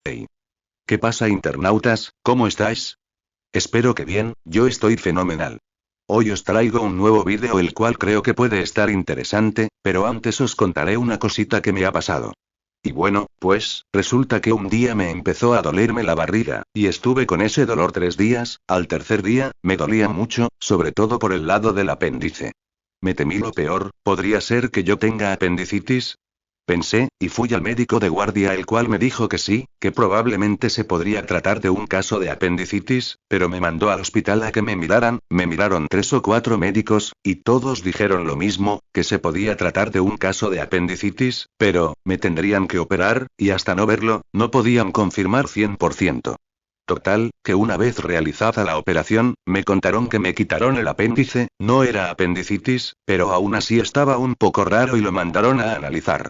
Hey. ¿Qué pasa, internautas? ¿Cómo estáis? Espero que bien, yo estoy fenomenal. Hoy os traigo un nuevo vídeo el cual creo que puede estar interesante, pero antes os contaré una cosita que me ha pasado. Y bueno, pues, resulta que un día me empezó a dolerme la barriga, y estuve con ese dolor 3 días, al tercer día, me dolía mucho, sobre todo por el lado del apéndice. Me temí lo peor, ¿podría ser que yo tenga apendicitis? Pensé, y fui al médico de guardia el cual me dijo que sí, que probablemente se podría tratar de un caso de apendicitis, pero me mandó al hospital a que me miraron 3 o 4 médicos, y todos dijeron lo mismo, que se podía tratar de un caso de apendicitis, pero, me tendrían que operar, y hasta no verlo, no podían confirmar 100%. Total, que una vez realizada la operación, me contaron que me quitaron el apéndice, no era apendicitis, pero aún así estaba un poco raro y lo mandaron a analizar.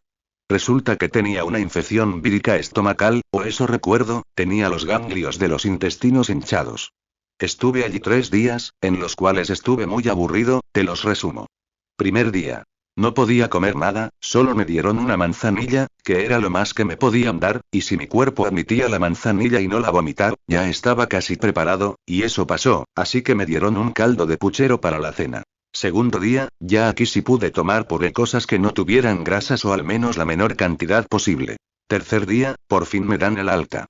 Resulta que tenía una infección vírica estomacal, o eso recuerdo, tenía los ganglios de los intestinos hinchados. Estuve allí 3 días, en los cuales estuve muy aburrido, te los resumo. Primer día. No podía comer nada, solo me dieron una manzanilla, que era lo más que me podían dar, y si mi cuerpo admitía la manzanilla y no la vomitar, ya estaba casi preparado, y eso pasó, así que me dieron un caldo de puchero para la cena. Segundo día, ya aquí sí pude tomar puré, cosas que no tuvieran grasas o al menos la menor cantidad posible. Tercer día, por fin me dan el alta.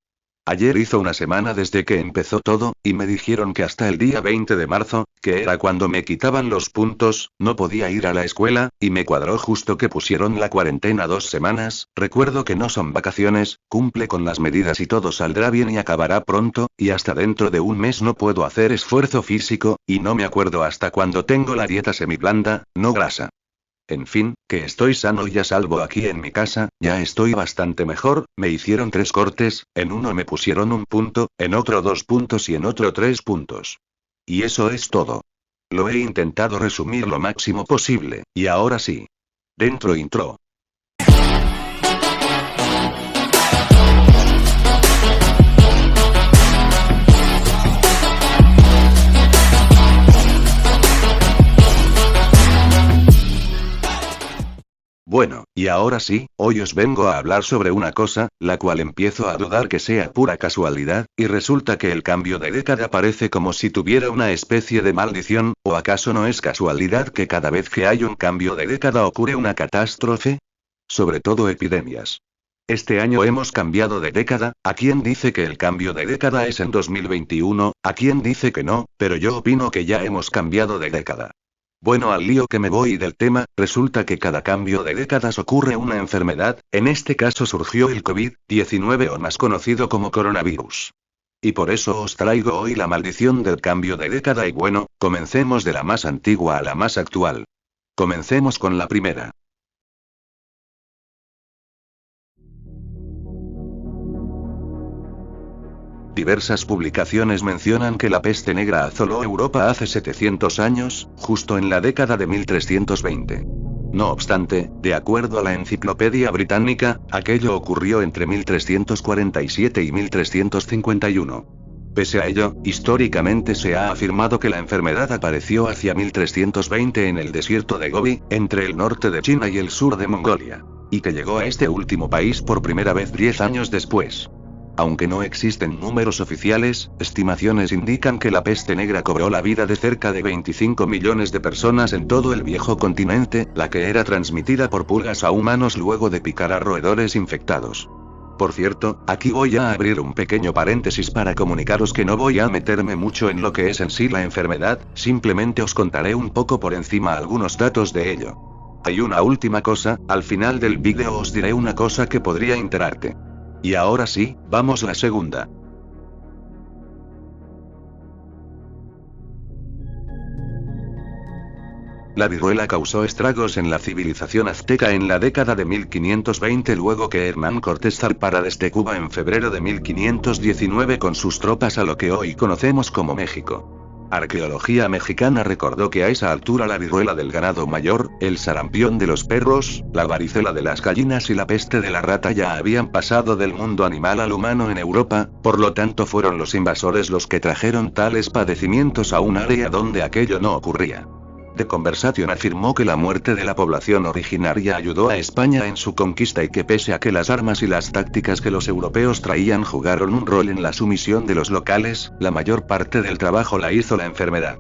Ayer hizo una semana desde que empezó todo, y me dijeron que hasta el día 20 de marzo, que era cuando me quitaban los puntos, no podía ir a la escuela, y me cuadró justo que pusieron la cuarentena 2 semanas, recuerdo que no son vacaciones, cumple con las medidas y todo saldrá bien y acabará pronto, y hasta dentro de un mes no puedo hacer esfuerzo físico, y no me acuerdo hasta cuándo tengo la dieta semiblanda, no grasa. En fin, que estoy sano y a salvo aquí en mi casa, ya estoy bastante mejor, me hicieron 3 cortes, en uno me pusieron un punto, en otro 2 puntos y en otro 3 puntos. Y eso es todo. Lo he intentado resumir lo máximo posible, y ahora sí. Dentro intro. Bueno, y ahora sí, hoy os vengo a hablar sobre una cosa, la cual empiezo a dudar que sea pura casualidad, y resulta que el cambio de década parece como si tuviera una especie de maldición, ¿o acaso no es casualidad que cada vez que hay un cambio de década ocurre una catástrofe? Sobre todo epidemias. Este año hemos cambiado de década, ¿a quién dice que el cambio de década es en 2021? ¿A quién dice que no? Pero yo opino que ya hemos cambiado de década. Bueno, al lío que me voy del tema, resulta que cada cambio de décadas ocurre una enfermedad, en este caso surgió el COVID-19 o más conocido como coronavirus. Y por eso os traigo hoy la maldición del cambio de década y bueno, comencemos de la más antigua a la más actual. Comencemos con la primera. Diversas publicaciones mencionan que la peste negra asoló Europa hace 700 años, justo en la década de 1320. No obstante, de acuerdo a la Enciclopedia Británica, aquello ocurrió entre 1347 y 1351. Pese a ello, históricamente se ha afirmado que la enfermedad apareció hacia 1320 en el desierto de Gobi, entre el norte de China y el sur de Mongolia. Y que llegó a este último país por primera vez 10 años después. Aunque no existen números oficiales, estimaciones indican que la peste negra cobró la vida de cerca de 25 millones de personas en todo el viejo continente, la que era transmitida por pulgas a humanos luego de picar a roedores infectados. Por cierto, aquí voy a abrir un pequeño paréntesis para comunicaros que no voy a meterme mucho en lo que es en sí la enfermedad, simplemente os contaré un poco por encima algunos datos de ello. Hay una última cosa, al final del vídeo os diré una cosa que podría enterarte. Y ahora sí, vamos a la segunda. La viruela causó estragos en la civilización azteca en la década de 1520 luego que Hernán Cortés zarpara desde Cuba en febrero de 1519 con sus tropas a lo que hoy conocemos como México. Arqueología mexicana recordó que a esa altura la viruela del ganado mayor, el sarampión de los perros, la varicela de las gallinas y la peste de la rata ya habían pasado del mundo animal al humano en Europa, por lo tanto fueron los invasores los que trajeron tales padecimientos a un área donde aquello no ocurría. The Conversation afirmó que la muerte de la población originaria ayudó a España en su conquista y que pese a que las armas y las tácticas que los europeos traían jugaron un rol en la sumisión de los locales, la mayor parte del trabajo la hizo la enfermedad.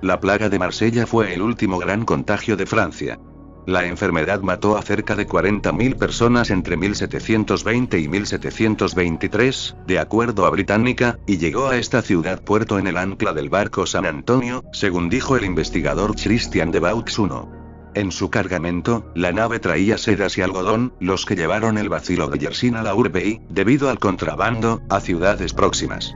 La plaga de Marsella fue el último gran contagio de Francia. La enfermedad mató a cerca de 40.000 personas entre 1720 y 1723, de acuerdo a Británica, y llegó a esta ciudad-puerto en el ancla del barco San Antonio, según dijo el investigador Christian de Vaux I. En su cargamento, la nave traía sedas y algodón, los que llevaron el bacilo de Yersinia la urbei, debido al contrabando, a ciudades próximas.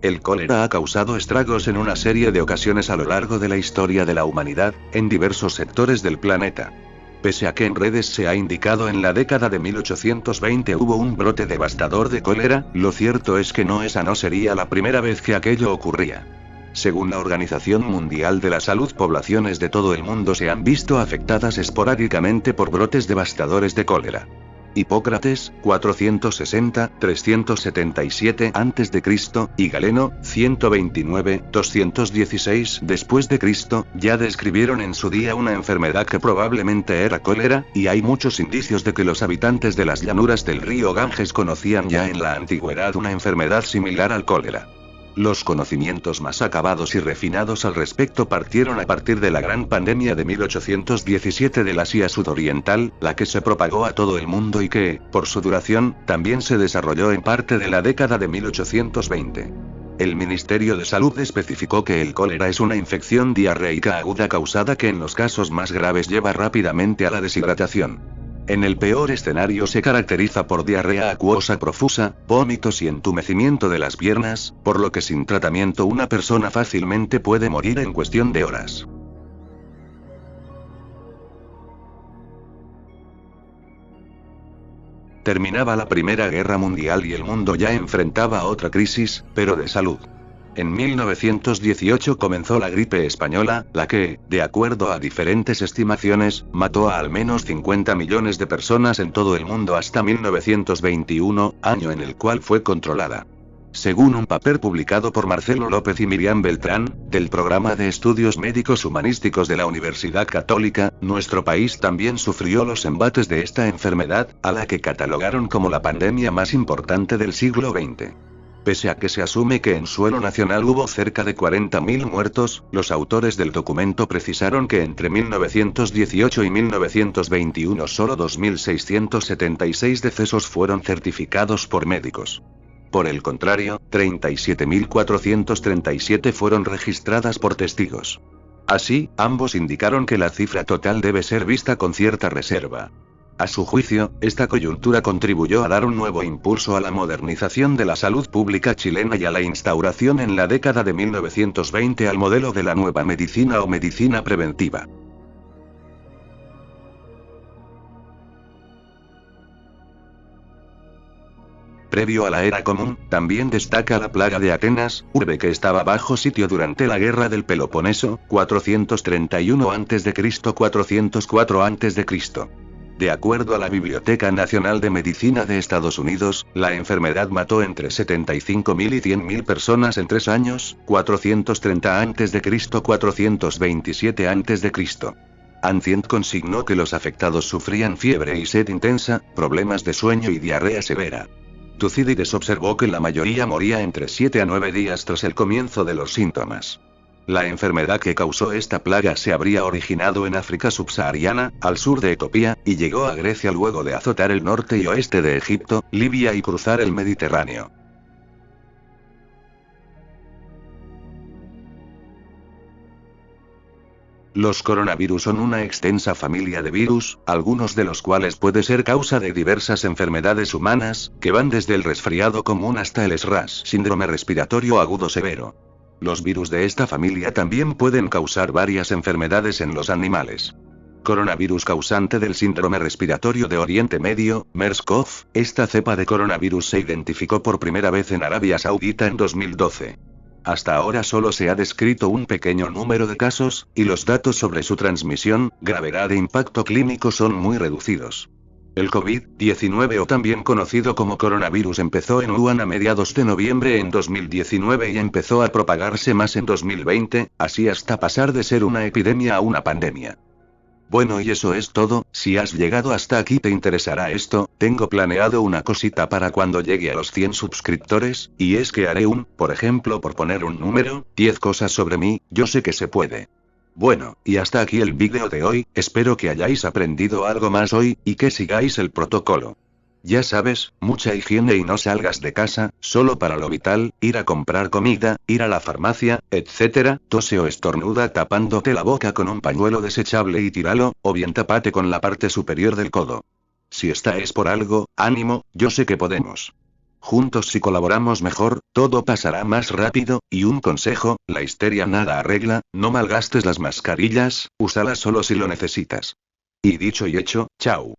El cólera ha causado estragos en una serie de ocasiones a lo largo de la historia de la humanidad, en diversos sectores del planeta. Pese a que en redes se ha indicado en la década de 1820 hubo un brote devastador de cólera, lo cierto es que esa no sería la primera vez que aquello ocurría. Según la Organización Mundial de la Salud, poblaciones de todo el mundo se han visto afectadas esporádicamente por brotes devastadores de cólera. Hipócrates, 460-377 a.C., y Galeno, 129-216 después de Cristo, ya describieron en su día una enfermedad que probablemente era cólera, y hay muchos indicios de que los habitantes de las llanuras del río Ganges conocían ya en la antigüedad una enfermedad similar al cólera. Los conocimientos más acabados y refinados al respecto partieron a partir de la gran pandemia de 1817 del Asia Sudoriental, la que se propagó a todo el mundo y que, por su duración, también se desarrolló en parte de la década de 1820. El Ministerio de Salud especificó que el cólera es una infección diarreica aguda causada que en los casos más graves lleva rápidamente a la deshidratación. En el peor escenario se caracteriza por diarrea acuosa profusa, vómitos y entumecimiento de las piernas, por lo que sin tratamiento una persona fácilmente puede morir en cuestión de horas. Terminaba la Primera Guerra Mundial y el mundo ya enfrentaba otra crisis, pero de salud. En 1918 comenzó la gripe española, la que, de acuerdo a diferentes estimaciones, mató a al menos 50 millones de personas en todo el mundo hasta 1921, año en el cual fue controlada. Según un papel publicado por Marcelo López y Miriam Beltrán, del Programa de Estudios Médicos Humanísticos de la Universidad Católica, nuestro país también sufrió los embates de esta enfermedad, a la que catalogaron como la pandemia más importante del siglo XX. Pese a que se asume que en suelo nacional hubo cerca de 40.000 muertos, los autores del documento precisaron que entre 1918 y 1921 solo 2.676 decesos fueron certificados por médicos. Por el contrario, 37.437 fueron registradas por testigos. Así, ambos indicaron que la cifra total debe ser vista con cierta reserva. A su juicio, esta coyuntura contribuyó a dar un nuevo impulso a la modernización de la salud pública chilena y a la instauración en la década de 1920 al modelo de la nueva medicina o medicina preventiva. Previo a la Era Común, también destaca la plaga de Atenas, urbe que estaba bajo sitio durante la Guerra del Peloponeso, 431 a.C. 404 a.C. De acuerdo a la Biblioteca Nacional de Medicina de Estados Unidos, la enfermedad mató entre 75.000 y 100.000 personas en 3 años, 430 a.C. 427 a.C. Ancient consignó que los afectados sufrían fiebre y sed intensa, problemas de sueño y diarrea severa. Tucídides observó que la mayoría moría entre 7 a 9 días tras el comienzo de los síntomas. La enfermedad que causó esta plaga se habría originado en África subsahariana, al sur de Etiopía, y llegó a Grecia luego de azotar el norte y oeste de Egipto, Libia y cruzar el Mediterráneo. Los coronavirus son una extensa familia de virus, algunos de los cuales puede ser causa de diversas enfermedades humanas, que van desde el resfriado común hasta el SRAS, síndrome respiratorio agudo severo. Los virus de esta familia también pueden causar varias enfermedades en los animales. Coronavirus causante del síndrome respiratorio de Oriente Medio, MERS-CoV, esta cepa de coronavirus se identificó por primera vez en Arabia Saudita en 2012. Hasta ahora solo se ha descrito un pequeño número de casos, y los datos sobre su transmisión, gravedad e impacto clínico son muy reducidos. El COVID-19 o también conocido como coronavirus empezó en Wuhan a mediados de noviembre en 2019 y empezó a propagarse más en 2020, así hasta pasar de ser una epidemia a una pandemia. Bueno, y eso es todo. Si has llegado hasta aquí te interesará esto, tengo planeado una cosita para cuando llegue a los 100 suscriptores, y es que haré por ejemplo por poner un número, 10 cosas sobre mí, yo sé que se puede. Bueno, y hasta aquí el vídeo de hoy, espero que hayáis aprendido algo más hoy, y que sigáis el protocolo. Ya sabes, mucha higiene y no salgas de casa, solo para lo vital, ir a comprar comida, ir a la farmacia, etc. Tose o estornuda tapándote la boca con un pañuelo desechable y tíralo, o bien tapate con la parte superior del codo. Si esta es por algo, ánimo, yo sé que podemos. Juntos si colaboramos mejor, todo pasará más rápido, y un consejo, la histeria nada arregla, no malgastes las mascarillas, úsalas solo si lo necesitas. Y dicho y hecho, chao.